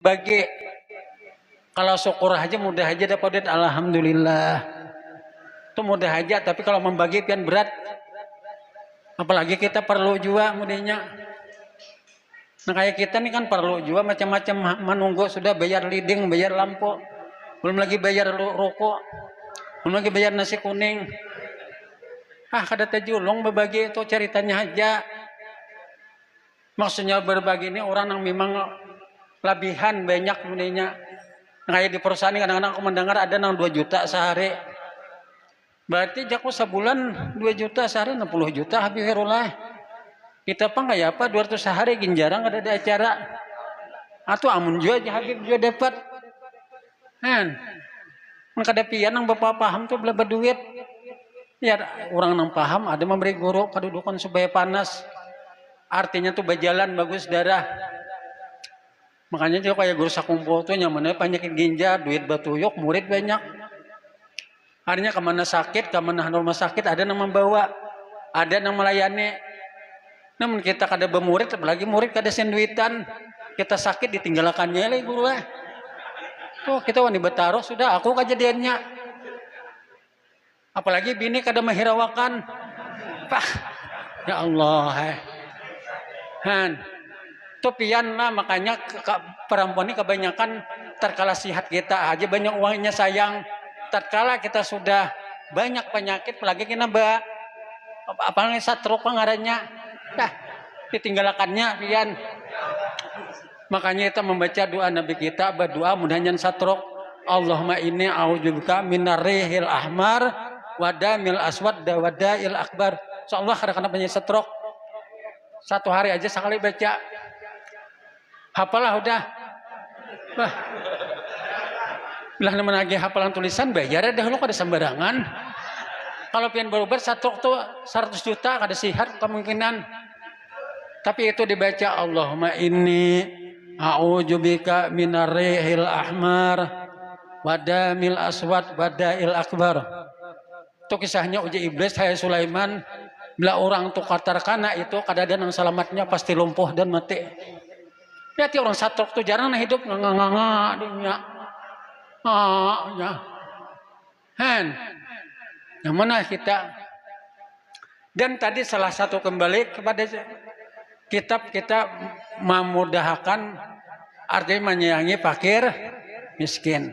bagi kalau syukur aja mudah aja dapat alhamdulillah. Itu mudah aja, tapi kalau membagi pian berat. Apalagi kita perlu juga mudahnya. Nah kayak kita nih kan perlu juga macam-macam menunggu sudah bayar leading, bayar lampu. Belum lagi bayar rokok. Belum lagi bayar nasi kuning. Kada tajulung berbagi itu ceritanya aja. Maksudnya berbagi ini orang yang memang lebihan banyak mudahnya. Kayak di perusahaan ini kadang-kadang aku mendengar ada yang 2 juta sehari. Berarti jaku sebulan 2 juta sehari 60 juta habirullah. Kita apa kayak apa 200 sehari jarang ada acara. Atau amun juga Habib juga dapat. Kan. Mengkadapian yang bapak paham tuh bela berduit. Ya orang yang paham ada memberi guru kedudukan supaya panas. Artinya tuh berjalan bagus darah. Makanya juga kayak guru sakumpul tuh nyamannya penyakit ginjal, duit batuyuk, murid banyak. Artinya kemana sakit, kemana rumah sakit ada yang membawa, ada yang melayani. Namun kita kada bermurid, apalagi murid kada senduitan, kita sakit ditinggalkannya lagi guru lah. Tuh kita wani betaruh sudah aku kejadiannya. Apalagi bini kada menghiraukan. Pak, ya Allah. Han. Pian lah makanya perempuan ini kebanyakan terkala sihat kita aja banyak uangnya sayang. Tatkala kita sudah banyak penyakit apalagi kita apalagi stroke ngarannya ditinggalkannya pian. Makanya kita membaca doa Nabi kita berdoa mudah-mudahan stroke. Allahumma inni a'udzubika minarrihil ahmar wadamil aswad wadail akbar. Insyaallah kadang-kadang penyakit stroke. 1 hari aja sekali baca. Hafalah udah. Lah namanya lagi hafalan tulisan bayar dahulu kada sembarangan. Kalau pian berobat satu tuh 100 juta kada sihat kemungkinan. Tapi itu dibaca Allahumma inni a'udzubika minarrihil ahmar wadamil aswad wadail akbar. Itu kisahnya uji iblis hai Sulaiman. Bila orang tuh katarkana itu kadang-kadang yang selamatnya pasti lumpuh dan mati. Lihat orang stroke tuh jarang hidup nganga dunia. Ya. Han. Yang mana kita? Dan tadi salah satu kembali kepada kita memudahkan artinya menyayangi fakir miskin.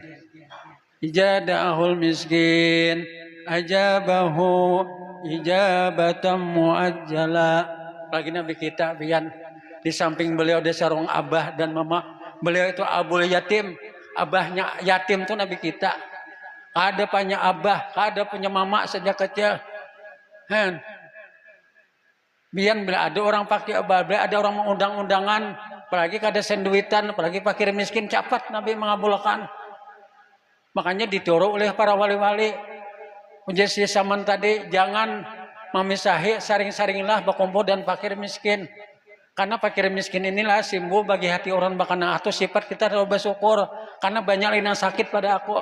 Ijadahul miskin ajabahu ijabatam muajjala. Lagi Nabi kita pian. Di samping beliau ada sarung abah dan mama. Beliau itu abul yatim. Abahnya yatim tuh Nabi kita. Ada punya abah, ada punya mama sejak kecil. Biar bila ada orang pakai abah, bila ada orang mengundang-undangan, apalagi kada senduitan, apalagi fakir miskin, cepat Nabi mengabulkan. Makanya ditoro oleh para wali-wali. Menjadi zaman tadi jangan memisahi, saring-saringlah berkumpul dan fakir miskin. Karena fakir miskin inilah simbol bagi hati orang bakana atau sifat kita harus bersyukur karena banyak yang sakit pada aku.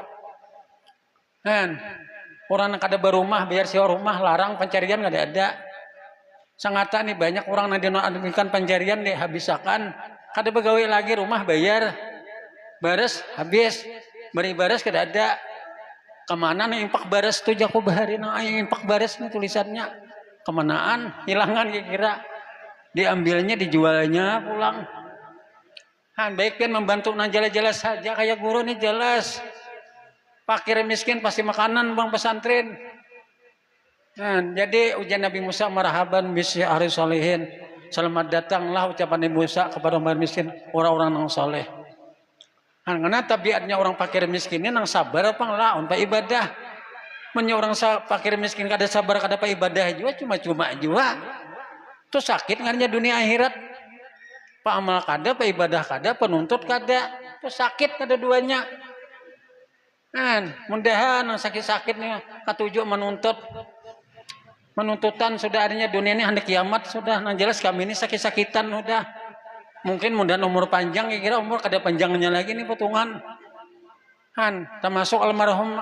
Orang yang kada berumah biar sewa rumah larang pencarian kada ada. Sangata nih banyak orang yang dinonaktifkan pencarian dihabiskan. Kada pegawai lagi rumah bayar. Bares habis. Beri bares kada ada. Kemana nih impak bares tuh jaku bahari nang impak bares nih tulisannya. Kemanaan hilangan kira-kira. Diambilnya dijualnya pulang. Baik kan membantu jelas-jelas saja kayak guru nih jelas. Fakir miskin pasti makanan bang pesantren. Jadi ujian Nabi Musa marhaban bisyi ahli solihin. Selamat datanglah ucapan Nabi Musa kepada orang miskin orang-orang yang soleh. Karena tabiatnya orang fakir miskin ini nang sabar apa lah untuk ibadah. Orang fakir miskin kada sabar kada pa ibadah juga cuma-cuma juga. Itu sakit ngarnya dunia akhirat. Pak amal kada, pak ibadah kada, penuntut kada. Itu sakit kada duanya. Mudahan sakit-sakit nih ketujuh menuntut. Menuntutan sudah adanya dunia ini hendak kiamat sudah. Nah jelas kami ini sakit-sakitan sudah. Mungkin mudah umur panjang kira umur kada panjangnya lagi nih potongan. Termasuk almarhum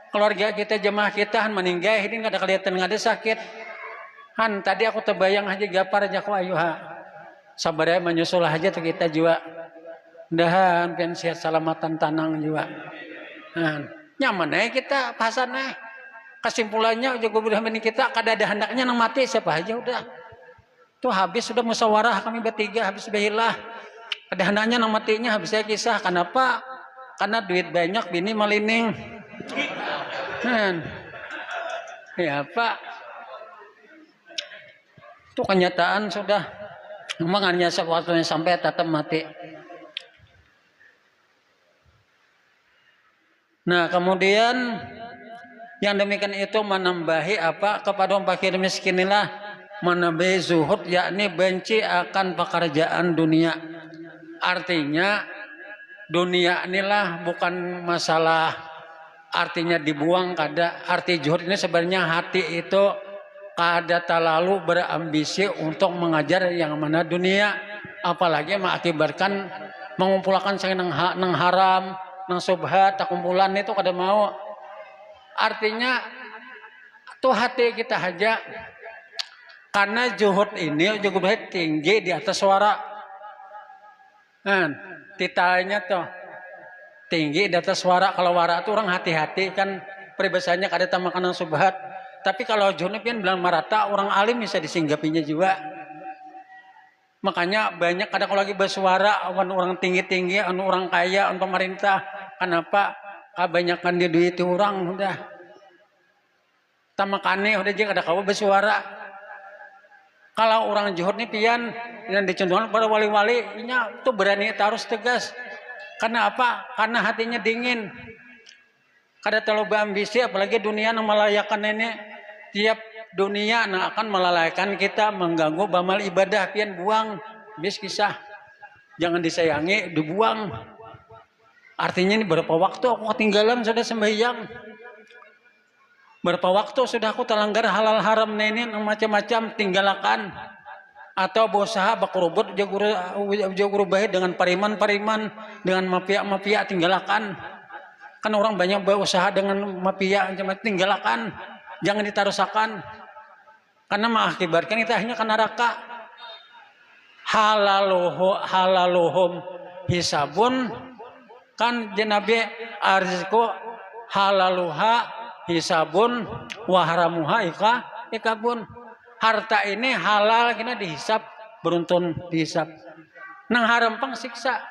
keluarga kita jemaah kita meninggal ini kada kelihatan ada sakit. Tadi aku terbayang aja gapar aja aku ayuha. Sabarnya menyusul aja tuh kita juga. Mudahan pian sehat salamatan tanang juga. Nah, nyaman kita pasannya. Kesimpulannya juga mudah-mudahan kita kada ada hendaknya nang mati siapa aja udah. Tuh habis sudah musyawarah kami bertiga habis bahilah. Ada hendaknya nang matinya habis saya kisah. Kenapa? Karena duit banyak bini malining. Ya Pak. Itu kenyataan sudah. Memang hanya waktunya sampai tetap mati. Nah kemudian yang demikian itu menambahi apa kepada orang fakir miskin inilah menambahi zuhud, yakni benci akan pekerjaan dunia. Artinya dunia inilah bukan masalah artinya dibuang kada. Arti zuhud ini sebenarnya hati itu kada terlalu berambisi untuk mengajar yang mana dunia, apalagi mengakibatkan mengumpulkan nang haram, nang subhat, tak kumpulan itu kada mau. Artinya tuh hati kita aja, karena zuhud ini juga tinggi di atas suara. Titanya tuh tinggi di atas suara. Kalau wara itu orang hati-hati kan peribahasanya kada tamakan subhat. Tapi kalau zuhud pian bilang marata, orang alim bisa disinggapinya juga. Makanya banyak kadang kalau lagi bersuara orang tinggi-tinggi, orang kaya, pemerintah. Kenapa? Kebanyakan di duit orang udah. Tamakane udah jadi kada kau bersuara. Kalau orang zuhud nih pian yang dicontohkan pada wali-wali, nya tuh berani harus tegas. Karena apa? Karena hatinya dingin. Kada terlalu ambisi, apalagi dunia yang melayakan ini. Tiap dunia yang akan melalaikan kita, mengganggu bamal ibadah, pian buang. Bis kisah. Jangan disayangi, dibuang. Artinya ini berapa waktu aku ketinggalan sudah sembahyang. Berapa waktu sudah aku terlanggar halal haram ini macam-macam tinggalakan. Atau berusaha bakurubut jaguru baik dengan pariman-pariman, dengan mafia-mafia tinggalakan. Kan orang banyak berusaha dengan mafia macam tinggalakan. Jangan ditarusakan. Karena mengakibatkan kita hanya ke neraka. Halaluhum hisabun, kan jenabi arziko halaluha hisabun waharamuha ikabun. Harta ini halal kena dihisap, beruntun dihisap. Nang haram pang siksa.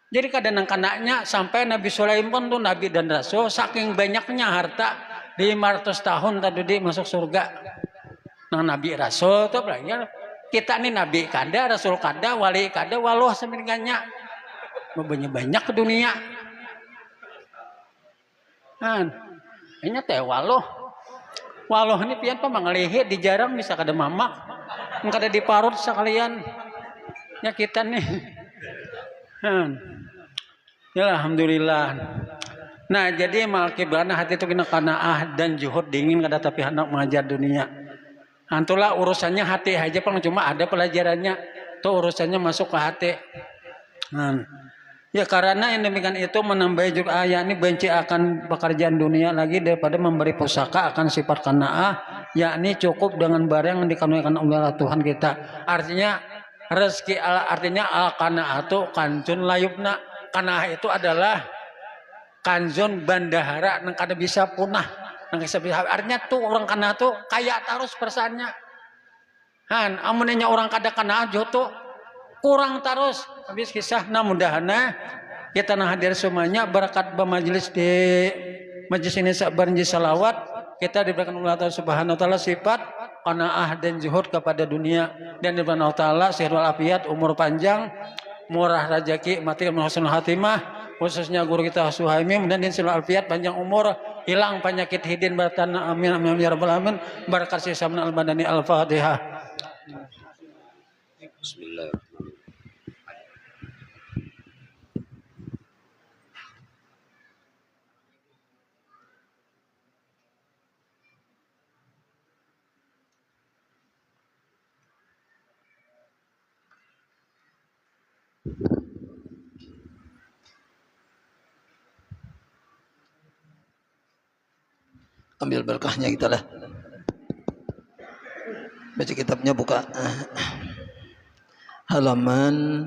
Jadi kadang kanaknya sampai Nabi Sulaiman tuh Nabi dan Rasul saking banyaknya harta 500 tahun tadi dia masuk surga. Nang Nabi Rasul tuh belajar kita nih Nabi kada, Rasul kada, wali kada, waluh semirganya. Banyak ke dunia. Ini teh waluh. Waluh ini pian pemangalihi dijarang bisa kada mamak. Kada diparut sekalian. Ya kita nih. Ya alhamdulillah. Nah jadi mengakibatkan hati itu kena qanaah dan zuhud dingin kada tapi hendak mengajar dunia. Antulah urusannya hati aja pang cuma ada pelajarannya. Tuh urusannya masuk ke hati. Ya karena yang demikian itu menambahi juga ayat ini benci akan pekerjaan dunia lagi daripada memberi pusaka akan sifat qanaah, yakni cukup dengan barang yang dikanuikan oleh Tuhan kita. Artinya rezeki artinya al-qanaatu kanjun layubna. Qanaah itu adalah kanjun bandahara yang kada bisa punah. Artinya tuh orang qanaah tuh kaya terus perasaannya. Amunnya orang kada qanaah tuh kurang terus. Habis kisah mudah-mudahan kita hadir semuanya berkat bermajelis di majelis ini berjanji salawat kita diberikan oleh Allah Subhanahu wa taala sifat qanaah dan zuhud kepada dunia dan diberikan Allah taala sehat walafiat, umur panjang, murah rezeki, mati husnul khatimah, khususnya guru kita Suhaimim dan sehat walafiat, panjang umur, hilang penyakit hidin batan, amin amin ya rabbal alamin. Barakat Syekh Al-Badani Al-Fatihah. Bismillahirrahmanirrahim. Ambil berkahnya kita lah. Baca kitabnya buka halaman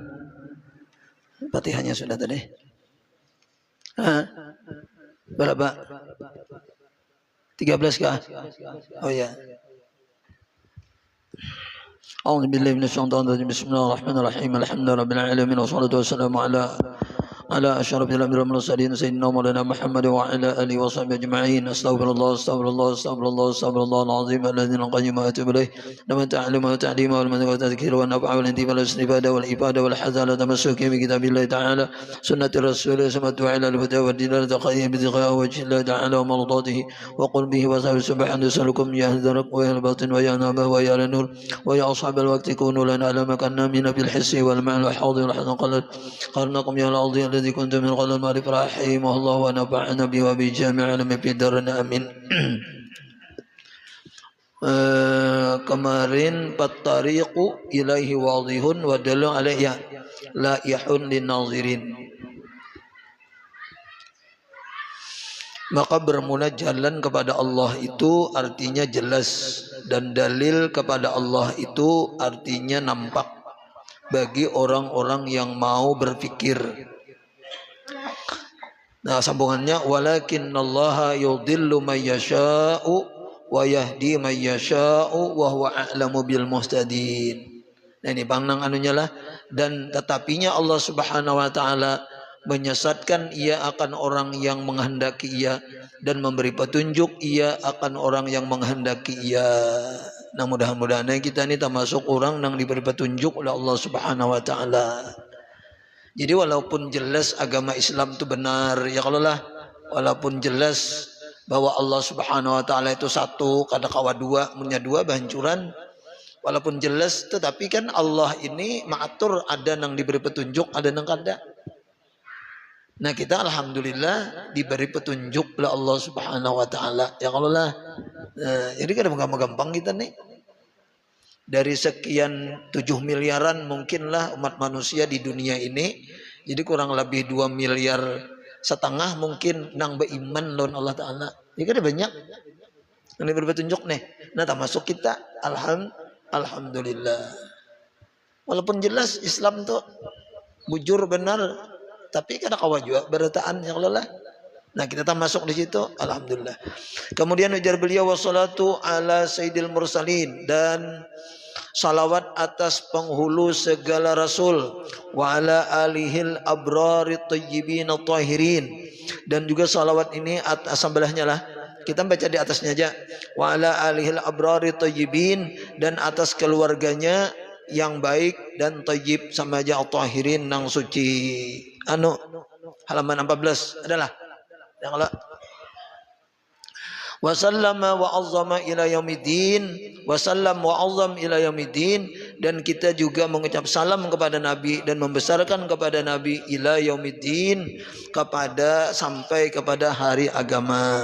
Fatihahnya sudah tadi. Hah? Berapa? 13 kah? Oh ya. أعوذ بالله من الشيطان الرجيم بسم الله الرحمن الرحيم الحمد لله رب العالمين والصلاة والسلام على أشرف الأنبياء والمرسلين سيدنا مولانا محمد وعلى آله وصحبه أجمعين أستغفر الله أستغفر الله أستغفر الله أستغفر الله العظيم الذي القيم وأتوب إليه لمن تعلم وتعليم والمنع والتذكير والنفع والانتفاع والاستفادة والإفادة والحذر تمسك بكتاب الله تعالى سنة الرسول سمت على الهدى والدلالة قيم بذكاء وجه الله تعالى ومرضاته وقل به وسائر سبحانه يسألكم يا أهل الدرك ويا أهل الباطن ويا نعمة ويا أهل النور ويا أصحاب الوقت كونوا لنا على مكاننا من بالحس والمعنى والحاضر والحسن قرنكم يا العظيم الذي كنت من قبل المعرفة رحمه الله ونفعنا به وبجامع علم في دارنا amin. Kemarin fattariqu ilaihi wadihun wa dalu alaihi laihun linazirin. Maka bermula jalan kepada Allah itu artinya jelas dan dalil kepada Allah itu artinya nampak bagi orang-orang yang mau berpikir. Nah, sambungannya walakinallaha yudhillu may yasha'u wa yahdi may yasha'u wa huwa a'lamu bil muhtadin. Nah, ini panang anunya lah, dan tetapinya Allah Subhanahu wa taala menyesatkan ia akan orang yang menghendaki ia dan memberi petunjuk ia akan orang yang menghendaki ia. Nah, mudah-mudahan kita ini termasuk orang yang diberi petunjuk oleh Allah Subhanahu wa taala. Jadi walaupun jelas agama Islam itu benar, ya kalau lah, walaupun jelas bahwa Allah Subhanahu wa taala itu satu, kada kawa dua, punya dua bancuran. Walaupun jelas, tetapi kan Allah ini mengatur, ada yang diberi petunjuk, ada yang kada. Nah, kita alhamdulillah diberi petunjuk oleh Allah Subhanahu wa taala. Ya kalau lah. Jadi kada gampang kita nih. Dari sekian 7 miliaran mungkinlah umat manusia di dunia ini, jadi kurang lebih 2,5 miliar mungkin nang beriman lawan Allah Ta'ala. Jadi ada banyak yang diberi petunjuk nih. Nah, termasuk kita alhamdulillah. Walaupun jelas Islam tuh bujur benar, tapi kada kawa juga berataan yang lelah. Nah, kita termasuk di situ, alhamdulillah. Kemudian ujar beliau wassalatu ala sayyidil mursalin, dan salawat atas penghulu segala rasul, wa ala alihil abrari tayyibin tahirin, dan juga salawat ini atas sebelahnya lah, kita baca di atasnya aja, wa ala alihil abrari tayyibin, dan atas keluarganya yang baik dan tayyib, sama aja tahirin nang suci. Halaman 14 adalah yang Allah wasallama wa azzama ila yaumiddin, wasallam wa azzam ila yaumiddin, dan kita juga mengucap salam kepada Nabi dan membesarkan kepada Nabi ila yaumiddin, kepada sampai kepada hari agama,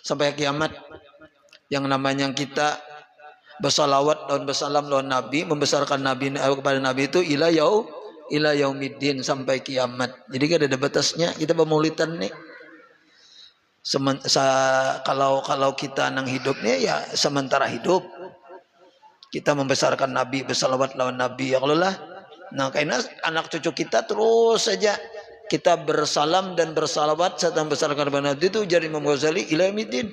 sampai kiamat. Yang namanya kita bersalawat dan bersalam lawan Nabi, membesarkan Nabi kepada Nabi itu ila yaumiddin, sampai kiamat. Jadi kan ada batasnya. Kita pemulitan nih. Kalau kita nang hidupnya ya sementara hidup, kita membesarkan Nabi, bersalawat lawan Nabi, ya Allah lah. Nah, karena anak cucu kita terus saja kita bersalam dan bersalawat serta membesarkan kepada Nabi itu jadi Imam Ghazali ila yaumiddin,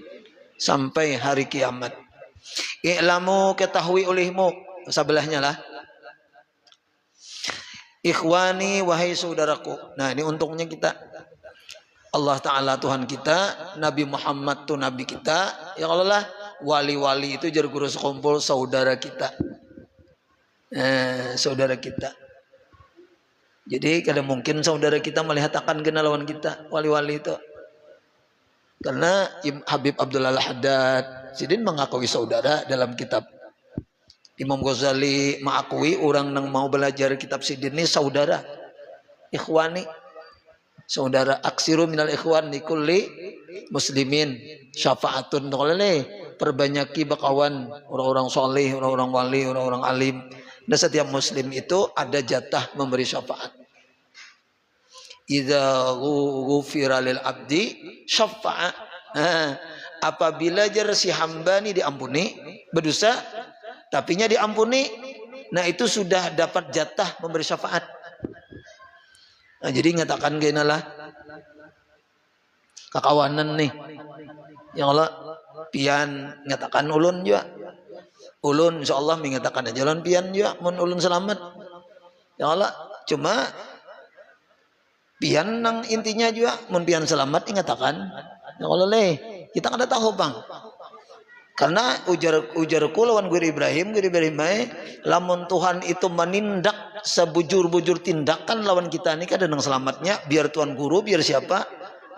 sampai hari kiamat. I'lamu, ketahui olehmu, sebelahnya lah, ikhwani, wahai saudaraku. Nah, ini untungnya kita, Allah Ta'ala Tuhan kita, Nabi Muhammad tuh Nabi kita, ya Allah lah, wali-wali itu jadi guru sekumpul saudara kita, saudara kita. Jadi kadang mungkin saudara kita melihat akan kenal lawan kita, wali-wali itu. Karena Habib Abdullah Al-Haddad Sidin mengakui saudara dalam kitab. Imam Ghazali mengakui orang yang mau belajar kitab Sidin ini saudara, ikhwani, saudara. Aksiru minal ikhwan likulli muslimin syafaatun, perbanyaki bakawan orang-orang soleh, orang-orang wali, orang-orang alim. Dan setiap muslim itu ada jatah memberi syafaat. Idza ghufira lil abdi syafa'a. Apabila si hamba ini diampuni berdosa, tapinya diampuni, nah itu sudah dapat jatah memberi syafaat. Nah, jadi ngatakan kena lah kakawanan nih. Yang Allah pian ngatakan ulun juga. Ulun insyaallah mengatakan jalan pian juga mun ulun selamat. Ya Allah cuma pian nang intinya juga mun pian selamat ngatakan. Ya Allah leh kita kada tahu bang. Karena ujarku lawan Guru Ibrahim lamun Tuhan itu menindak sebujur-bujur tindakan lawan kita ini kada nang selamatnya, biar Tuhan guru biar siapa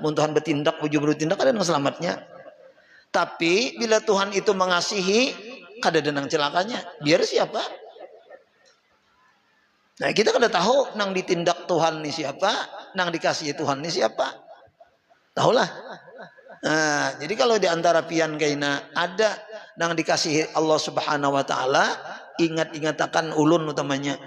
mun Tuhan bertindak bujur-bujur tindak kada nang selamatnya. Tapi bila Tuhan itu mengasihi kada ada nang celakanya, biar siapa. Nah kita kada tahu nang ditindak Tuhan ni siapa, nang dikasihi Tuhan ni siapa. Tahulah. Nah, jadi kalau di antara pian kaina ada nang dikasihi Allah Subhanahu wa taala, ingat-ingatakan ulun utamanya.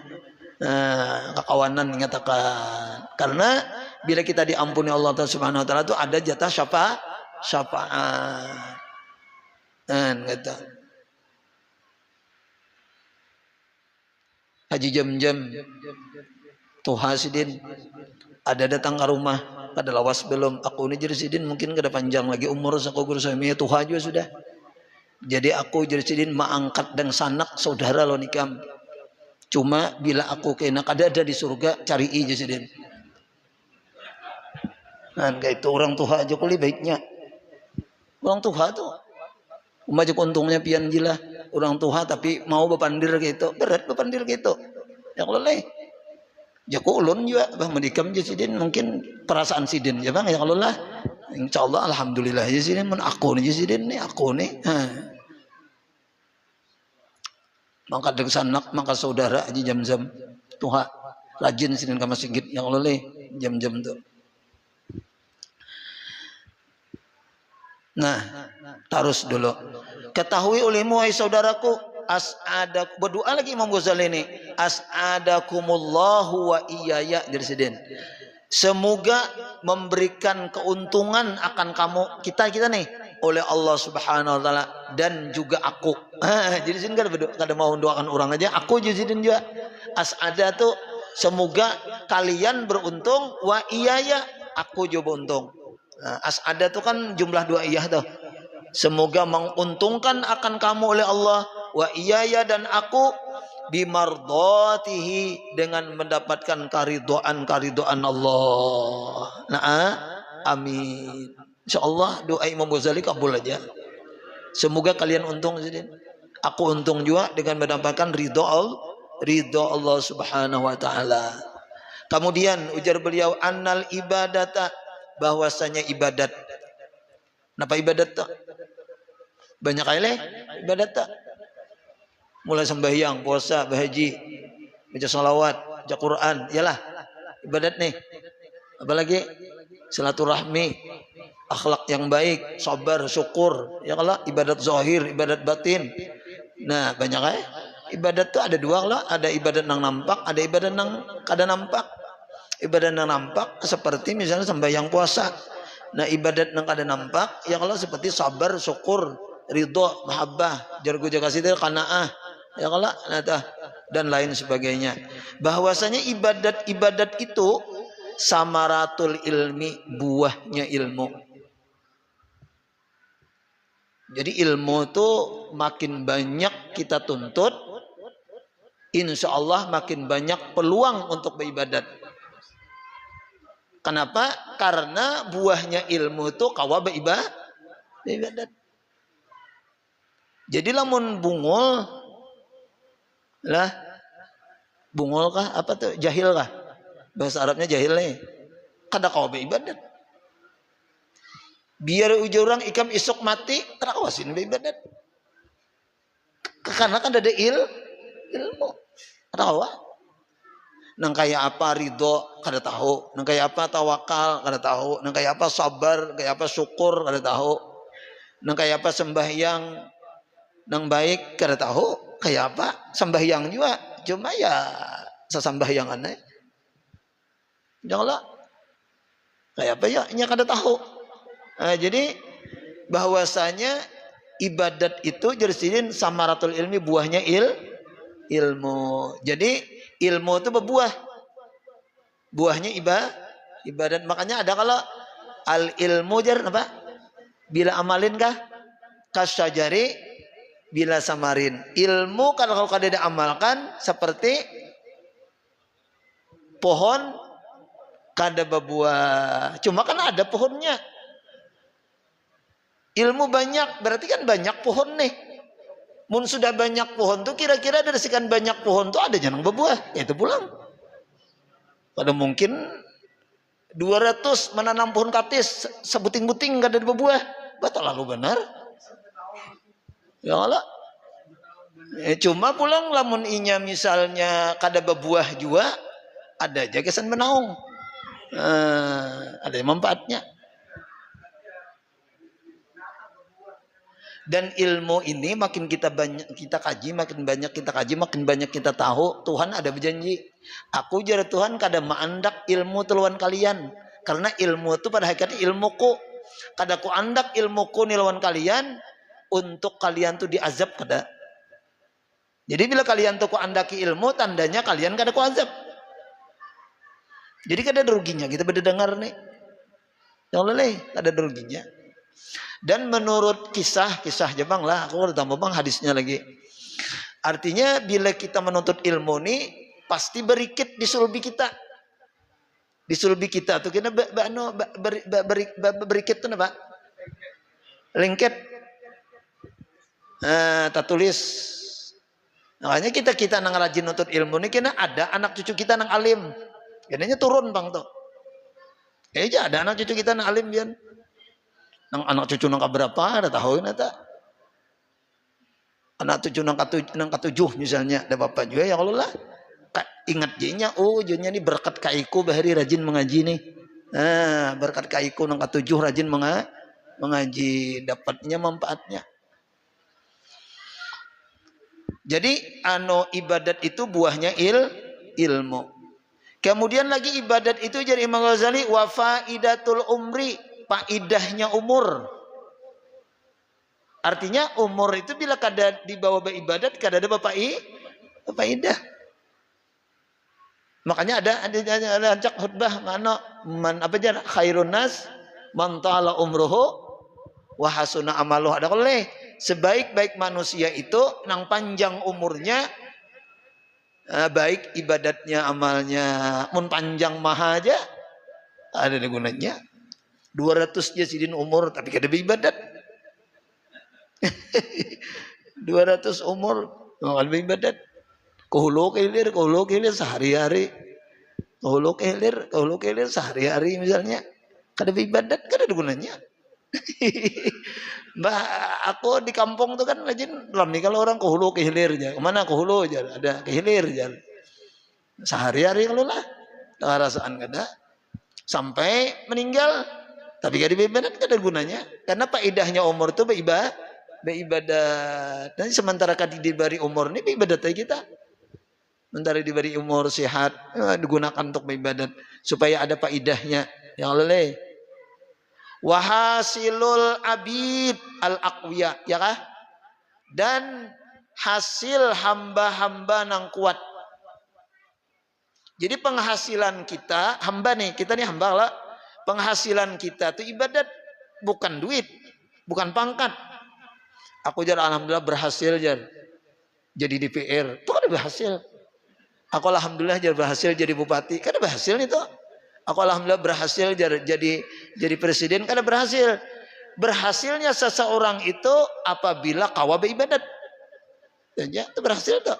Kakawanan ingatakan. Karena bila kita diampuni Allah Subhanahu wa taala itu ada jatah syafaat. Kata. Haji jam-jam Tuhan sidin ada datang ke rumah kada lawas belum aku ni jadi sidin mungkin kada panjang lagi umur saku guru suami Tuhan juga sudah jadi aku jadi sidin maangkat dan sanak saudara lo nikam cuma bila aku kena kada ada di surga cari jadi sidin kan kayak itu orang Tuhan aja kuli baiknya orang Tuhan tuh umajak untungnya pian jilah orang Tuhan tapi mau bepandir gitu berat bepandir gitu ya kalau leh jaku ulun juga bah menikam je sidin mungkin perasaan sidin ya bang ya kalau lah insyaallah alhamdulillah je sidin mun aku ni je sidin ni aku ni mangka deg sanak mangka saudara aja jam-jam tuha rajin sidin ka masjid ya kalau leh jam-jam tu. Nah terus dulu ketahui olehmu hai saudaraku as'adak berdoa lagi Imam Ghazali ini as'adakumullahu wa iyaya jadi semoga memberikan keuntungan akan kamu kita nih oleh Allah Subhanahu wa taala dan juga aku jadi sini kada mau doakan orang aja aku jadi juga as'ada tuh semoga kalian beruntung wa iyaya aku juga beruntung. As'ada tuh kan jumlah dua iyah tuh semoga menguntungkan akan kamu oleh Allah wa iyaya dan aku bimardatihi dengan mendapatkan karidhaan Allah. Amin. Insyaallah doa Imam Ghazali kabul aja. Semoga kalian untung jadi. Aku untung juga dengan mendapatkan ridha Allah Subhanahu wa taala. Kemudian ujar beliau annal ibadata bahwasanya ibadat. Napa ibadat tak? Banyak kali ibadat tak? Mulai sembahyang, puasa, berhaji, baca salawat, baca Quran, yalah ibadat nih. Apalagi silaturahmi, akhlak yang baik, sabar, syukur, ya Allah ibadat zahir, ibadat batin. Nah banyak ibadat tuh ada dua lah, ada ibadat nang nampak, ada ibadat nang kada nampak. Ibadat nang nampak seperti misalnya sembahyang puasa. Nah ibadat nang kada nampak, ya Allah seperti sabar, syukur, ridho, mahabbah, jargo jakasih qanaah. Ya Allah dan lain sebagainya. Bahwasanya ibadat itu samaratul ilmi, buahnya ilmu. Jadi ilmu itu makin banyak kita tuntut, insya Allah makin banyak peluang untuk beribadat. Kenapa? Karena buahnya ilmu itu kawa beribadat. Jadi lamun bungul lah, bungul kah apa tuh jahil kah bahasa Arabnya jahil nih kada kau beribadat biar ujar orang ikam isuk mati terakawasin beribadat karena kan ada ilmu tahu nang kayak apa ridho kada tahu nang kayak apa tawakal kada tahu nang kayak apa sabar kayak apa syukur kada tahu nang kayak apa sembahyang nang baik kada tahu kayak apa sembahyang juga cuma ya sesembahyangan janganlah kayak apa ya nya kada tahu. Jadi bahwasanya ibadat itu jersidin samaratul ilmi buahnya ilmu. Jadi ilmu itu berbuah. Buahnya ibadat. Makanya ada kalau al ilmu jar apa? Bila amalin kah? Kasyajari bila samarin. Ilmu kalau kada diamalkan seperti pohon kada berbuah. Cuma kan ada pohonnya. Ilmu banyak, berarti kan banyak pohon nih. Mun sudah banyak pohon tuh kira-kira dari sekian banyak pohon tuh ada yang berbuah, ya itu pulang. Pada mungkin 200 menanam pohon kapis sebuting-buting gak ada berbuah, batal lalu benar. Ya Allah. Cuma pulang lamun inya misalnya kada berbuah juga, ada aja kesan menaung. Ada manfaatnya. Dan ilmu ini makin kita banyak kita kaji, makin banyak kita kaji, makin banyak kita tahu. Tuhan ada berjanji, aku jara Tuhan kada maandak ilmu teluan kalian, karena ilmu itu pada hakikatnya ilmuku. Kada ku andak ilmuku nilawan kalian untuk kalian tuh diazab kada. Jadi bila kalian tuh ku andaki ilmu, tandanya kalian kada ku azab. Jadi kada ada ruginya kita berdengar nih. Yang leleh kada ada ruginya. Dan menurut kisah Jepang lah, aku udah tambah bang hadisnya lagi. Artinya bila kita menuntut ilmu nih pasti berikit di sulbi kita. Di sulbi kita tuh kita berikit tuh apa? Lengket. Tak tulis. Makanya kita nang rajin nuntut ilmu nih kena ada anak cucu kita nang alim. Kenanya turun bang tuh. Aja ada anak cucu kita nang alim bian. Nang anak cucu nang berapa ada tahu nata. Anak cucu nang katujuh misalnya ada bapak juga ya Allah lah. Ingat jenya jonya ini berkat kaiku bahari rajin mengaji nih. Berkat kaiku nang katujuh rajin mengaji dapatnya manfaatnya. Jadi ibadat itu buahnya ilmu. Kemudian lagi ibadat itu jadi Imam Ghazali wa faidatul umri, faidahnya umur. Artinya umur itu bila kada dibawa beribadat kada ada faidah. Makanya ada ancak khutbah man apa jar khairun nas man ta'ala umruhu wa hasuna amaluhu. Ada oleh sebaik-baik manusia itu nang panjang umurnya, baik ibadatnya amalnya. Mun panjang maha aja ada gunanya. 200 jasidin umur tapi kada beribadat. 200 umur kada beribadat. Kuhulu kelir sehari-hari. Kuhulu kelir sehari-hari misalnya. Kada beribadat kada ada gunanya. Mbak aku di kampung tuh kan rajin nih kalau orang kuhulu kehilir aja. Kemana kuhulu aja ada kehilir aja. Sehari-hari kalau lah. Rasaan kada. Sampai meninggal. Tapi kada beribadat kada ada gunanya. Karena faedahnya umur itu beribadat. Dan sementara kada diberi umur ini beribadat aja kita. Sementara diberi umur sehat digunakan untuk beribadat supaya ada faedahnya. Yang leleh. Wahasilul abid al aqwiya ya kah? Dan hasil hamba-hamba nang kuat. Jadi penghasilan kita hamba nih, kita nih hamba lah. Penghasilan kita itu ibadat, bukan duit, bukan pangkat. Aku jar alhamdulillah berhasil jar jadi DPR, itu kan berhasil. Aku alhamdulillah jar berhasil jadi bupati, kan berhasil itu. Aku alhamdulillah berhasil jadi presiden, kan berhasil. Berhasilnya seseorang itu apabila kawa beribadat. Ya, itu berhasil tuh.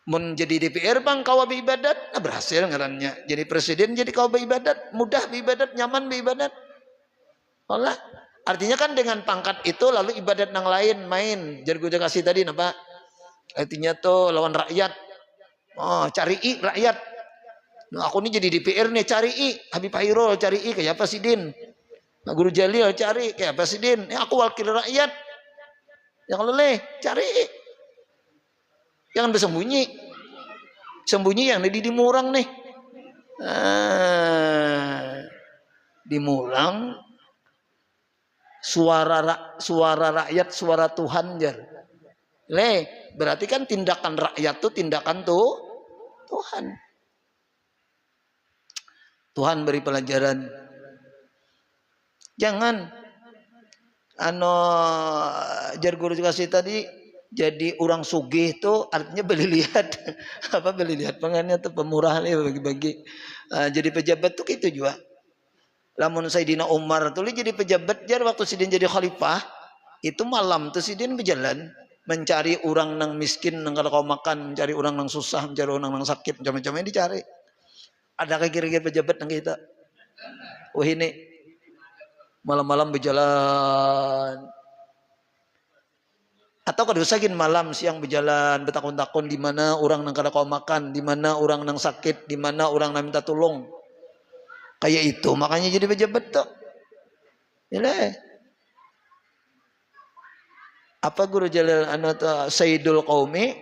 Menjadi DPR bang kawa beribadat, nah berhasil ngarannya. Jadi presiden jadi kawa beribadat, mudah beribadat, nyaman beribadat. Allah. Artinya kan dengan pangkat itu lalu ibadat nang lain main. Jadi gue kasih tadi napa? Artinya tuh lawan rakyat. Cari rakyat. Nah, aku ini jadi DPR nih cari Habib Hairul cari kayak presiden. Nah, Guru Jalil cari kayak presiden. Aku wakil rakyat. Yang leleh cari. Jangan bersembunyi. Sembunyi yang di Murang nih. Di Murang suara rakyat, suara Tuhan jar. Berarti kan tindakan rakyat tuh tindakan tuh Tuhan. Tuhan beri pelajaran. Jangan jar guru kasih tadi, jadi orang sugih itu artinya beli lihat apa beli lihat pengennya tuh pemurah nih bagi-bagi. Jadi pejabat tuh gitu juga. Lamun Sayyidina Umar tuh jadi pejabat jar waktu sidin jadi khalifah itu malam tuh sidin berjalan mencari orang nang miskin nang kalau kau makan, mencari orang nang susah, mencari orang nang sakit, macam-macamnya dicari. Ada kira-kira pejabat nang kita? Wah ini malam-malam berjalan. Atau kada usahkin malam siang berjalan betakun-takun di mana orang nang kada kau makan, di mana orang nang sakit, di mana orang nang minta tolong. Kayak itu makanya jadi pejabat tuh. Yalah. Apa guru Jalal Sayyidul Qaumi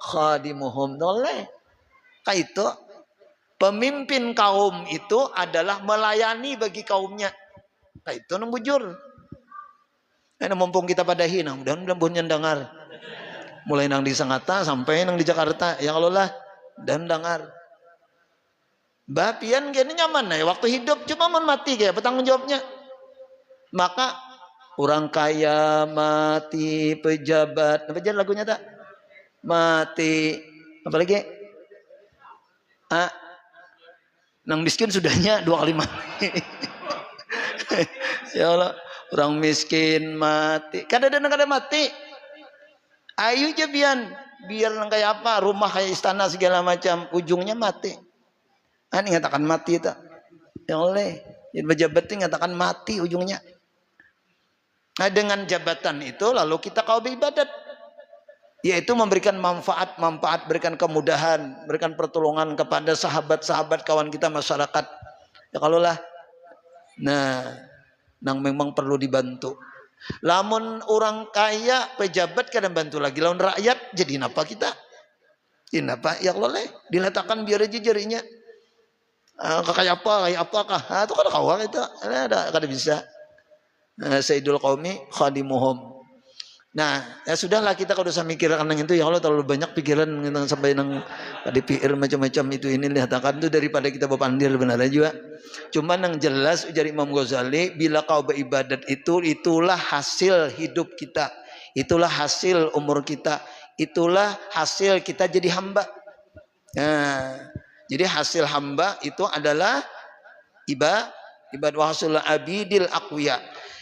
khadimuhum noleh. Kayak itu pemimpin kaum itu adalah melayani bagi kaumnya. Kayak itu nang bujur. Mumpung kita pada hina, mudah-mudahan dengar. Mulai nang di Sangatta sampai nang di Jakarta, ya kalau lah dan dengar. Bapian gini nyaman ya waktu hidup cuma mati kayak bertanggung jawabnya. Maka orang kaya mati, pejabat, apa aja lagunya tak? Mati, apa lagi? Nang miskin sudahnya 2 kali mati. Ya Allah, orang miskin mati. Kadang-kadang kada mati. Ayo aja biar nang kayak apa, rumah kayak istana segala macam, ujungnya mati. Ini ngatakan mati tak? Ya oleh, jadi pejabat ini ngatakan mati ujungnya. Nah, dengan jabatan itu lalu kita kau beribadat, yaitu memberikan manfaat, berikan kemudahan, berikan pertolongan kepada sahabat-sahabat kawan kita masyarakat. Ya kalau lah, nah, nang memang perlu dibantu. Lamun orang kaya pejabat kadang bantu lagi, lamun rakyat jadi napa kita? Jadi napa? Ya Allah leh, diletakkan biar aja jarinya. Kayak apakah? Itu kada kawal itu, kada bisa. Sayyidul Qaumi khadimuhum. Nah, ya sudahlah kita kalau usah mikir nang itu ya Allah terlalu banyak pikiran nang sampai nang dipikir macam-macam itu ini dikatakan itu daripada kita berpandir benar juga. Cuma nang jelas ujar Imam Ghazali bila kau beribadat itulah hasil hidup kita. Itulah hasil umur kita. Itulah hasil kita jadi hamba. Nah, jadi hasil hamba itu adalah ibadah hasul abidil aqwiya.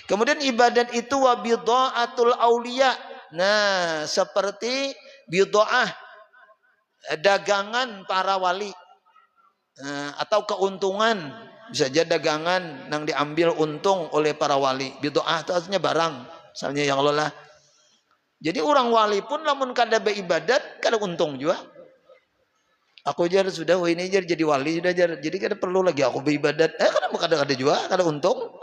Kemudian ibadat itu wa bidha'atul auliya. Nah, seperti bidha'ah, dagangan para wali. Atau keuntungan, bisa saja dagangan yang diambil untung oleh para wali. Bidha'ah itu artinya barang. Misalnya yang Allah lah. Jadi orang wali pun namun kada beribadat, kada untung juga. Aku jar sudah ini jar jadi wali sudah jar. Jadi kada perlu lagi aku beribadat. Kada juga, kada untung.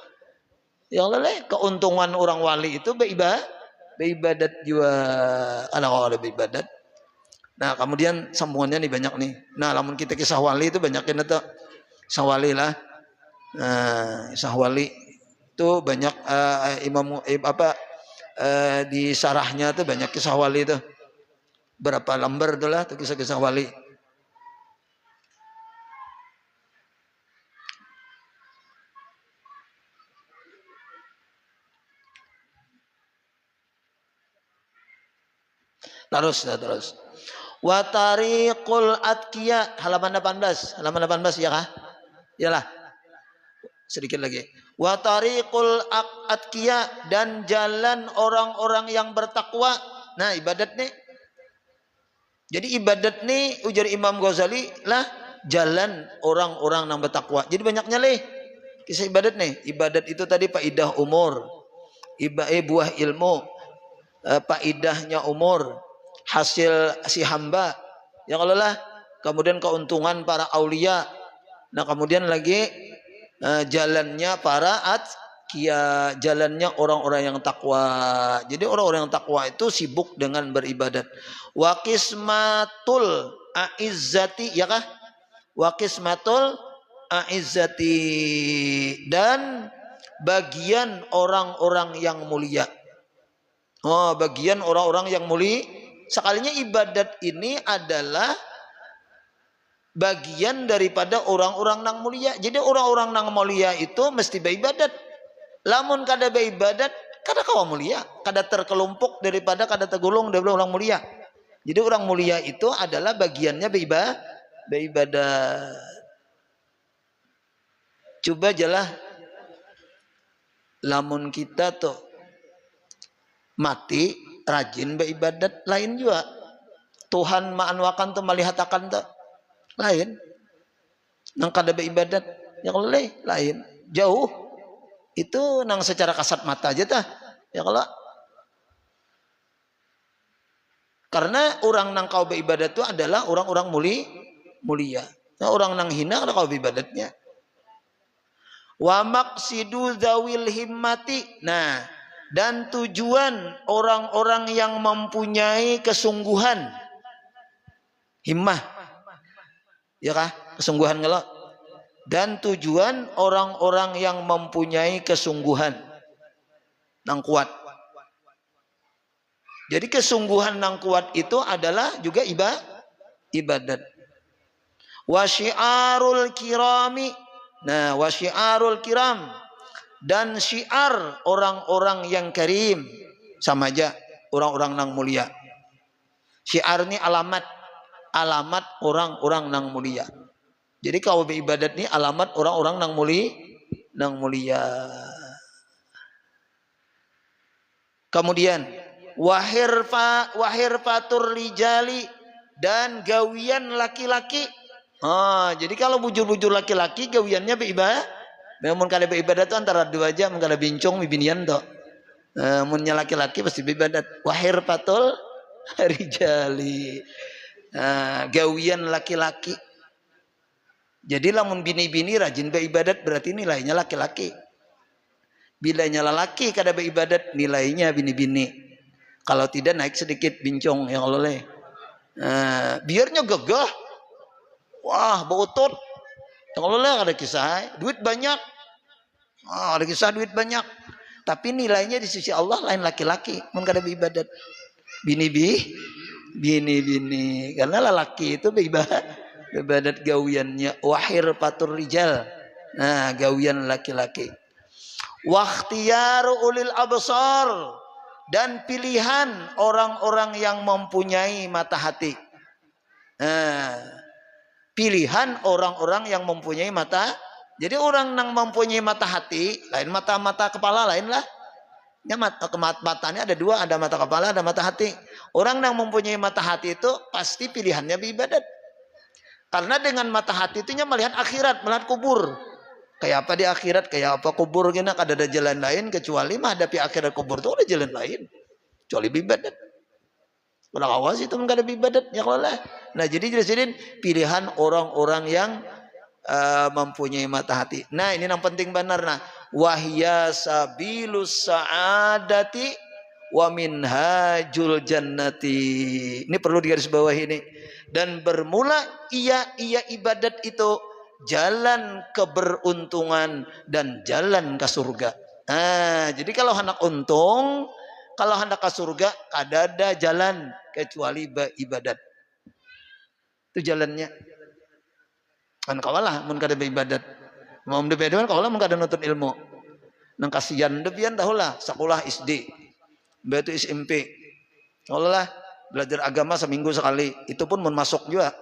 Ya Allah leh, keuntungan orang wali itu beribadat juga. Anak kalau ada beribadat. Nah kemudian sambungannya nih banyak nih. Nah lamun kita kisah wali itu banyakin itu. Kisah wali lah. Nah kisah wali itu banyak di sarahnya tuh banyak kisah wali itu. Berapa lembar tuh lah tuh kisah-kisah wali. Terus. Wa tariqul atqiya halaman 18 ya kah? Iyalah. Sedikit lagi. Wa tariqul atqiya dan jalan orang-orang yang bertakwa. Nah, ibadat nih. Jadi ibadat nih ujar Imam Ghazali lah jalan orang-orang yang bertakwa. Jadi banyaknya leh kisah ibadat nih. Ibadat itu tadi faidah umur, buah ilmu, faidahnya umur, hasil si hamba ya kalau lah, kemudian keuntungan para aulia. Nah kemudian lagi jalannya para atqiya, jalannya orang-orang yang takwa. Jadi orang-orang yang takwa itu sibuk dengan beribadat. Wa qismatul aizzati ya kah? Wa qismatul aizzati dan bagian orang-orang yang mulia. Oh, bagian orang-orang yang mulia. Sekalinya ibadat ini adalah bagian daripada orang-orang nang mulia. Jadi orang-orang nang mulia itu mesti beribadat. Lamun kada beribadat, kada kawa mulia, kada terkelompok daripada kada tergolong daripada orang mulia. Jadi orang mulia itu adalah bagiannya beribadat. Coba jalah lamun kita tuh mati rajin beribadat lain juga. Tuhan ma'anwakan tuh melihat akan tuh lain. Nang kada beribadat ya kalau lain jauh. Itu nang secara kasat mata aja tah. Ya kalau karena orang nang kau beribadat itu adalah orang-orang mulia. Nah, orang nang hina kada kau beribadatnya. Wa maqsidu zawil himmati. Nah, dan tujuan orang-orang yang mempunyai kesungguhan. Himmah. Ya kah? Kesungguhan kalau. Dan tujuan orang-orang yang mempunyai kesungguhan nang kuat. Jadi kesungguhan nang kuat itu adalah juga ibadat. Wa syiarul kirami. Nah, wa syiarul kiram, dan syiar orang-orang yang karim sama aja orang-orang nang mulia. Syiar ini alamat orang-orang nang mulia. Jadi kalau beribadat ini alamat orang-orang nang mulia. Kemudian wahirfatur rijali, dan gawian laki-laki. Jadi kalau bujur-bujur laki-laki gawiannya beribadat. Memang kada beribadat itu antara dua aja, kada bincong bibinian toh. Munnya laki-laki pasti beribadat. Wahirfatul rijali. Gawian laki-laki. Jadi lamun bini-bini rajin beribadat berarti nilainya laki-laki. Bilanya lelaki kada beribadat nilainya bini-bini. Kalau tidak naik sedikit bincong yang oleh. Biarnya gagah. Wah, berotot. Yang oleh ada kisah, duit banyak. Ada kisah duit banyak. Tapi nilainya di sisi Allah lain laki-laki. Mun kada beribadat. Bini-bini. Karena lelaki itu beribadat gawiannya wahir patur rijal. Nah, gawian laki-laki. Wakhtiyaru ulil absar, dan pilihan orang-orang yang mempunyai mata hati. Pilihan orang-orang yang mempunyai mata. Jadi orang yang mempunyai mata hati, lain mata kepala lain lah. Ya, matanya ada dua, ada mata kepala, ada mata hati. Orang yang mempunyai mata hati itu pasti pilihannya beribadat. Karena dengan mata hati itu melihat akhirat, melihat kubur. Kayak apa di akhirat, kayak apa kubur gini, kada ada jalan lain kecuali menghadapi akhirat kubur itu ada jalan lain. Kecuali beribadat. Orang awas itu kada beribadat ya kalau lah. Nah, jadi jelasin pilihan orang-orang yang mempunyai mata hati. Nah, ini yang penting benar nah. Wahya sabilus sa'adati wa minhajul jannati. Ini perlu digarisbawahi ini. Dan bermula ia ibadat itu jalan keberuntungan dan jalan ke surga. Jadi kalau hendak untung, kalau hendak ke surga, ada jalan kecuali ibadat. Itu jalannya. Kan kawalah mun kada beribadat. Mau beribadat kawalah mun kada nutut ilmu. Nang kasihan depian tahulah sekolah SD. Batu SMP. Kawalah belajar agama seminggu sekali, itu pun mun masuk juga.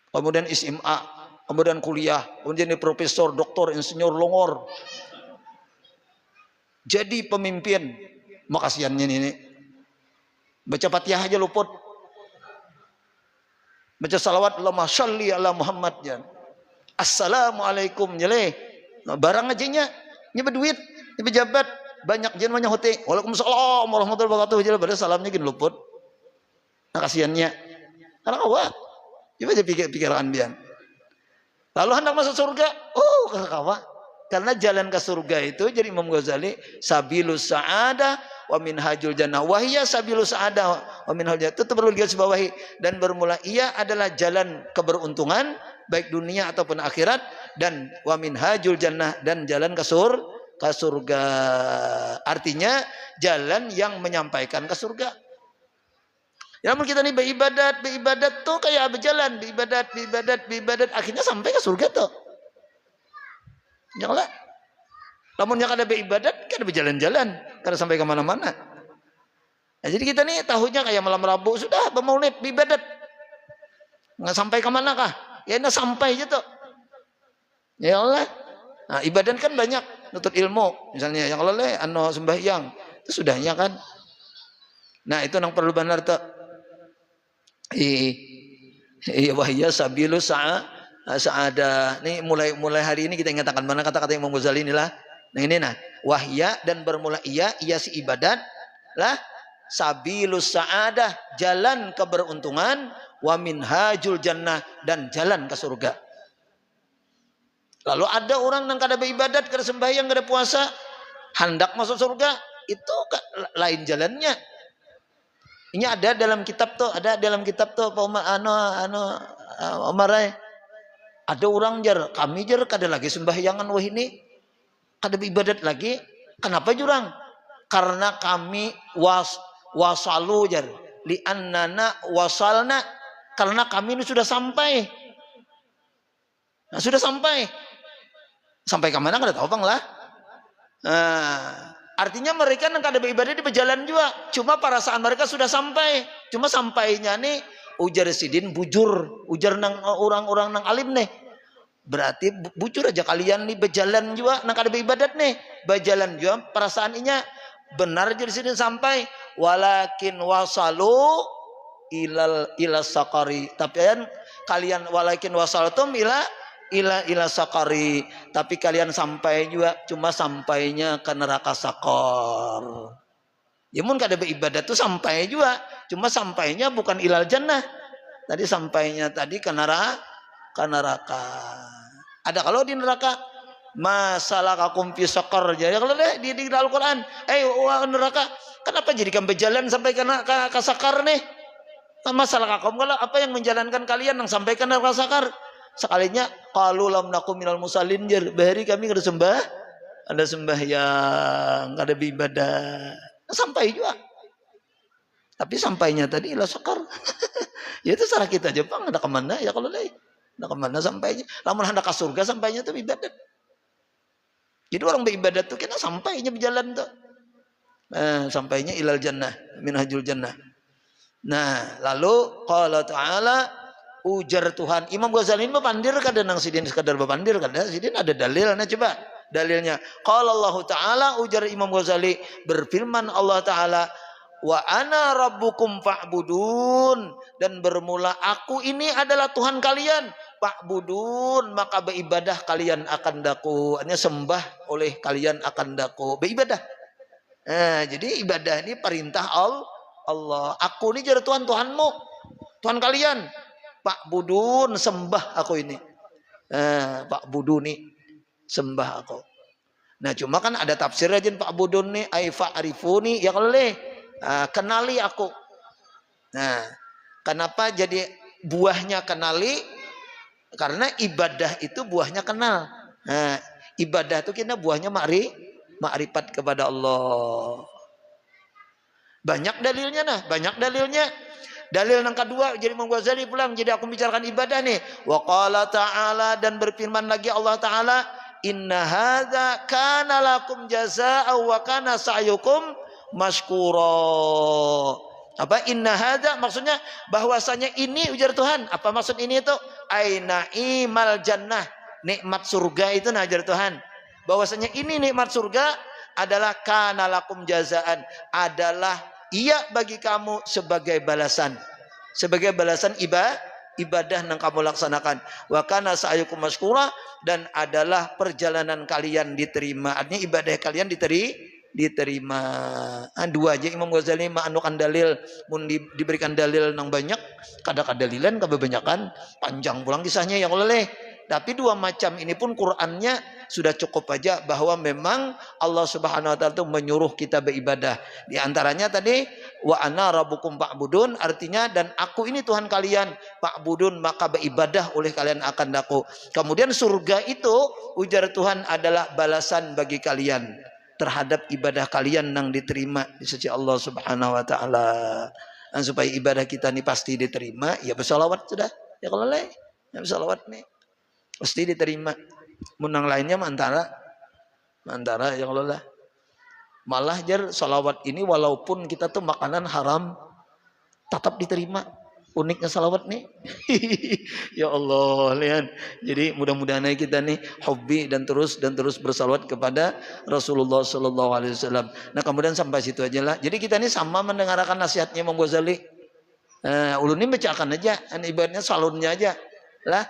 Kemudian SMA, kemudian kuliah, kemudian jadi profesor, doktor, insinyur, longor. Jadi pemimpin. Makasiannya ini. Baca Fatihah aja luput. Baca salawat Allahumma sholli ala Muhammad jan. Assalamualaikum nyele. Barang aja nya berduit, nya pejabat. Banyak jen banyak hote. Waalaikumsalam warahmatullahi wabarakatuh. Jadi pada salamnya gini luput. Nah kasihannya. Karena kawa. Coba aja pikiran bian. Lalu hendak masuk surga. Kawa. Karena jalan ke surga itu jadi Imam Ghazali sabilus sa'adah wa minhajul jannah. Wahia sabilus sa'adah wa minhajul jannah. Itu perlu digarisbawahi. Dan bermula ia adalah jalan keberuntungan baik dunia ataupun akhirat, dan wa minhajul jannah, dan jalan ke surga. Artinya jalan yang menyampaikan ke surga. Ya, namun kita nih beribadat tuh kayak berjalan, beribadat, akhirnya sampai ke surga tuh. Janganlah. Namun yang ada beribadat, kan berjalan-jalan, karena sampai ke mana-mana. Nah, jadi kita nih tahunya kayak malam Rabu sudah bermaulid, beribadat, nggak sampai ke mana kah? Ya nggak sampai aja tuh. Ya Allah. Nah, ibadat kan banyak, nutut ilmu, misalnya yang oleh sembahyang, itu sudahnya kan. Nah, itu yang perlu benar tuh. Iya wahya sabilu sa'ada. Nih mulai hari ini kita ingatkan mana kata-kata Imam Ghazali inilah. Nah ini wahya dan bermula iya si ibadat lah sabilu sa'adah, jalan keberuntungan, wa minhajul jannah, dan jalan ke surga. Lalu ada orang yang kada beribadat, kada sembahyang, kada puasa, hendak masuk surga, itu lain jalannya. Ini ada dalam kitab tuh, Pak Umar, Omarai. Ada orang jar, kami jar kada lagi sembahyangan wah ini, kada beribadat lagi. Kenapa jurang? Karena kami wasalu jar, li annana wasalna, karena kami ini sudah sampai. Nah, sudah sampai. Sampai ke mana kada tahu bang lah. Artinya mereka yang kada beribadah di berjalan juga. Cuma perasaan mereka sudah sampai. Cuma sampainya nih ujar sidin bujur, ujar nang orang-orang nang alim nih. Berarti bujur aja kalian nih berjalan juga nang kada beribadat nih. Berjalan juga perasaannya benar jadi sidin sampai. Walakin wasalu ila sakari. Tapi kalian walakin wasalatum ila sakari, tapi kalian sampai juga cuma sampainya ke neraka sakor. Ya mun kada beribadat tuh sampai juga, cuma sampainya bukan ilal jannah. Tadi sampainya tadi ke neraka. Ada kalau di neraka masalah kakum fi sakar aja. Kalau di Al-Qur'an, neraka, kenapa jadi kamu berjalan sampai ke sakar nih? Masalah kakum kalau apa yang menjalankan kalian yang sampai ke neraka sakar? Sekalinya qalu lam nakum minal musallin jar, bahari kami kada sembahyang, kada beribadah. Sampai juga. Tapi sampainya tadi ila sakar. Ya itu salah kita Jepang, ada kemana ya kalau lain. Ada kemana sampainya? Lamun hendak ke surga sampainya tuh ibadat. Jadi orang beribadat tuh kena sampainya berjalan tuh. Sampainya ilal jannah, minhajul jannah. Nah, lalu qala ta'ala ujar Tuhan. Imam Ghazali ini pandir kada nang sidin sekadar bepandir kada, sidin ada dalilnya, coba dalilnya. Qala Allah Ta'ala, ujar Imam Ghazali, berfirman Allah Ta'ala, wa ana rabbukum fa'budun, dan bermula aku ini adalah Tuhan kalian, fa'budun, maka beribadah kalian akan daku, hanya sembah oleh kalian akan daku, beribadah. Jadi ibadah ini perintah Allah. Aku ini jadi Tuhanmu, Tuhan kalian. Pak Budun, sembah aku ini. Pak Budun nih sembah aku. Nah cuma kan ada tafsir aja Pak Budun nih, aifa arifuni ya keleh, kenali aku. Nah kenapa jadi buahnya kenali? Karena ibadah itu buahnya kenal. Nah ibadah itu kita buahnya makrifat kepada Allah. Banyak dalilnya banyak dalilnya. Dalil yang kedua jadi Imam Ghazali pulang, jadi aku bicarakan ibadah nih. Wa qala ta'ala, dan berfirman lagi Allah Ta'ala, inna hadza kana lakum jazaa'an wa kana sa'yukum mashkura. Apa inna hadza maksudnya bahwasanya ini ujar Tuhan. Apa maksud ini itu? Aina imal jannah, nikmat surga itu ujar Tuhan. Bahwasanya ini nikmat surga adalah kana lakum jazaa'an, adalah ia bagi kamu sebagai balasan ibadah yang kamu laksanakan. Wa kana sa'yukum mashkura, dan adalah perjalanan kalian diterima, artinya ibadah kalian diterima. Dua aja Imam Ghazali maanukan dalil, mun diberikan dalil nang banyak kada kadalilan kebanyakan panjang pulang kisahnya yang oleh. Tapi dua macam ini pun Qur'annya sudah cukup aja bahwa memang Allah Subhanahu wa taala itu menyuruh kita beribadah. Di antaranya tadi wa ana rabbukum fa'budun, artinya dan aku ini Tuhan kalian, fa'budun, maka beribadah oleh kalian akan aku. Kemudian surga itu ujar Tuhan adalah balasan bagi kalian terhadap ibadah kalian yang diterima di sisi Allah Subhanahu wa taala. supaya ibadah kita nih pasti diterima, ya bersolawat sudah. Ya kalau leh, ya bersolawat nih pasti diterima. Menang lainnya antara ya kalau lah. Malah jar salawat ini walaupun kita tuh makanan haram tetap diterima. Uniknya salawat nih. Ya Allah, lihat. Jadi mudah-mudahan kita nih hobi dan terus bersalawat kepada Rasulullah Sallallahu Alaihi Wasallam. Nah kemudian sampai situ aja lah. Jadi kita ini sama mendengarkan nasihatnya Imam Ghazali. Ulun ini bacakan aja, ibaratnya salunnya aja, lah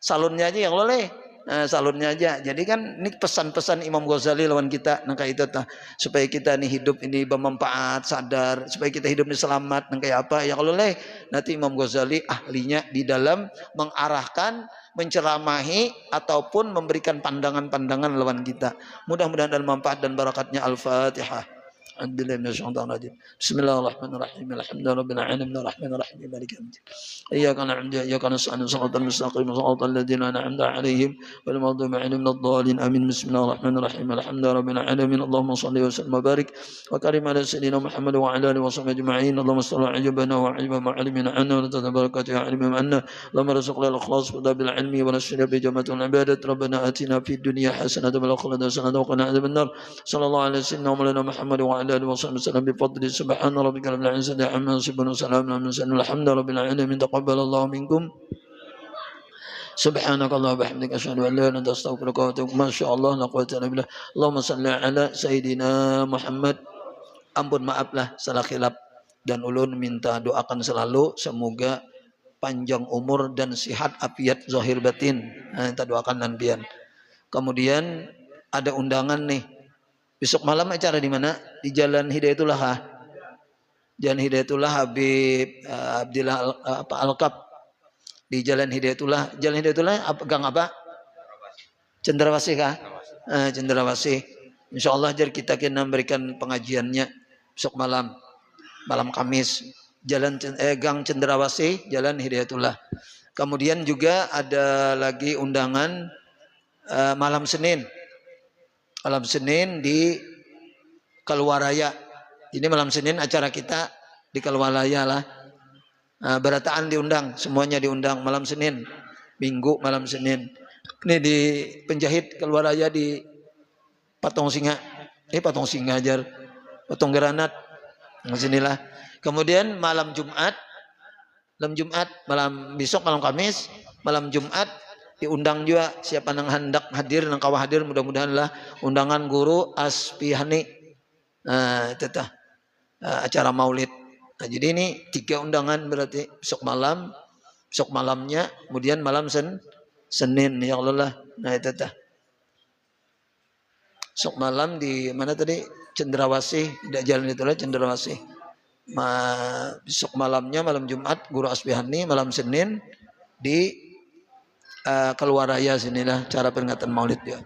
salunnya aja yang boleh. Salunnya aja. Jadi kan ini pesan-pesan Imam Ghazali lawan kita nangka itu tah supaya kita nih hidup ini bermanfaat, sadar, supaya kita hidup ini selamat nangka apa ya kalau leh nanti Imam Ghazali ahlinya di dalam mengarahkan, menceramahi ataupun memberikan pandangan-pandangan lawan kita. Mudah-mudahan dalam manfaat dan barakatnya Al-Fatihah. Bismillahirrahmanirrahim. Alhamdulillahirabbil alamin arrahmanir rahim maliki yaumiddin. Iyyaka na'budu wa iyyaka nasta'in shiratal mustaqim shiratal ladzina an'amta 'alaihim ghairil maghdubi 'alaihim waladdallin. Amin. Bismillahirrahmanirrahim. Alhamdulillahirabbil alamin. Allahumma shalli wa sallim wa barik wa karim ala sayyidina Muhammad wa ala alihi wa sahbihi ajma'in. Allahumma salli 'ala ajabana wa 'ala ma 'alimna 'anna wa tabarakatu ya 'alim anna. Allahumma rizqna al-ikhlas bil 'ilmi wa nashhadu bi jama'atil ibadat. Rabbana atina fid dunya hasanatan wa fil akhirati hasanatan wa qina adzaban nar. Sallallahu alaihi wasallam wa ala Muhammad wa ala alihi wa sahbihi بفضل سبحان ربك رب العزة عما يصفون وسلام على المرسلين والحمد لله رب العالمين تقبل الله منكم سبحانك اللهم وبحمدك أشهد أن لا إله إلا أنت أستغفرك وأتوب ما شاء الله لا قوة إلا بالله اللهم صل على سيدنا Muhammad. Ampun maaflah salah khilaf dan ulun minta doakan selalu semoga panjang umur dan sihat afiat zahir batin. Kita doakan dan pian. Kemudian ada undangan nih. Besok malam acara di mana? Di Jalan Hidayatullah. Jalan Hidayatullah Habib Abdillah Alkap di Jalan Hidayatullah. Jalan Hidayatullah gang apa? Cendrawasih kah? Cendrawasih. Insyaallah jar kita kena memberikan pengajiannya besok malam Kamis. Gang Cendrawasih, Jalan Hidayatullah. Kemudian juga ada lagi undangan malam Senin di Keluaraya. Ini malam Senin acara kita di Keluaraya lah. Berataan diundang, semuanya diundang malam Senin, Minggu malam Senin. Ini di penjahit Keluaraya di Patung Singa. Patung Singa aja, Patung Granat. Sinilah. Kemudian malam besok malam Kamis, malam Jumat diundang juga siapa yang hendak hadir nang kawah hadir mudah-mudahan lah undangan guru Aspihani. Itu acara maulid. Jadi ini 3 undangan berarti besok malamnya kemudian malam Senin ya Allah. Itu besok malam di mana tadi Cendrawasih, tidak jalan itu lah Cendrawasih. Besok malamnya malam Jumat guru Aspihani, malam Senin di Keluaraya sinilah cara peringatan Maulid ya.